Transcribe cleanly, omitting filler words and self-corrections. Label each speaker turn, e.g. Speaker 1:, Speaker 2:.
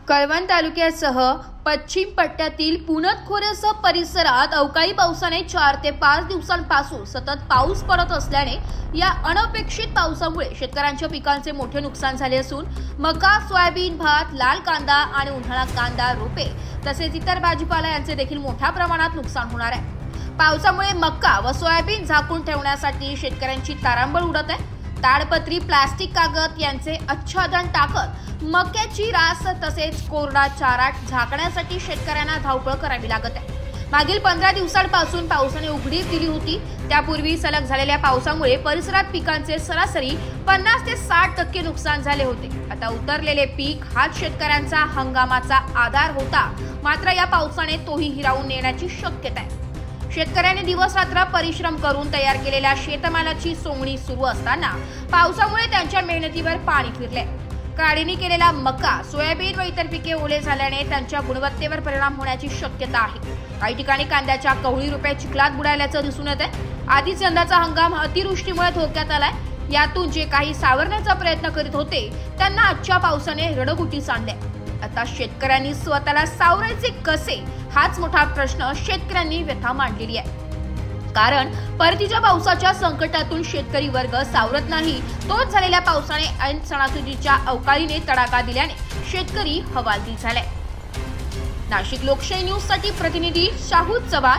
Speaker 1: कळवण तालुक्यासह पश्चिम पट्ट्यातील पुनत खोरेसह परिसरात अवकाळी पावसाने 4 ते 5 दिवसांपासून सतत पाऊस पडत असल्याने या अनपेक्षित पावसामुळे शेतकऱ्यांच्या पिकांचे मोठे नुकसान झाले असून मका, सोयाबीन, भात, लाल कांदा आणि उन्हाळा कांदा रोपे तसेच इतर भाजीपाला यांचे देखील मोठ्या प्रमाणात नुकसान होणार आहे। पावसामुळे मका व सोयाबीन झाकून ठेवण्यासाठी शेतकऱ्यांची तारांबळ उडत आहे। ताडपत्री, प्लास्टिक, कागद यांचे आच्छादन टाकत मक्याची रास तसेच कोरडा चारा झाकण्यासाठी शेतकऱ्यांना धावपळ करावी लागत आहे। मागील 15 दिवसांपासून पावसाने उघडीप दिली होती। त्यापूर्वी सलग झालेल्या पावसामुळे परिसरात पिकांचे सरासरी 50 ते 60% नुकसान झाले होते। आता उतरलेले पीक हाच शेतकऱ्यांचा हंगामाचा आधार होता, मात्र या पावसाने तोही हिरावून नेण्याची शक्यता आहे। शेतकऱ्यांनी दिवस रात्र परिश्रम करून तयार केलेल्या शेतमालाची सोंगणी सुरू असताना पावसामुळे त्यांच्या मेहनतीवर पाणी फिरले। काढणी केलेला मका, सोयाबीन व इतर पिके ओले झाल्याने त्यांच्या गुणवत्तेवर परिणाम होण्याची शक्यता आहे। काही ठिकाणी कांद्याच्या कवळी रुपये चिखलात बुडाल्याचं दिसून येत आहे। आधीच यंदाचा हंगाम अतिवृष्टीमुळे धोक्यात आलाय। यातून जे काही सावरण्याचा प्रयत्न करीत होते त्यांना आजच्या पावसाने रडकुटी सांडले। आता शेतकऱ्यांनी स्वतःला सावरायचे कसे हाच मोठा प्रश्न शेतकऱ्यांनी व्यथा मांडलेली आहे। कारण परतीच्या पावसाच्या संकटातून शेतकरी वर्ग सावरत नाही, तोच झालेल्या पावसाने ऐन सणासुदीच्या अवकाळीने तडाखा दिल्याने शेतकरी हवालदिल झालाय। नाशिक लोकशाही न्यूज साठी प्रतिनिधी शाहू चव्हाण।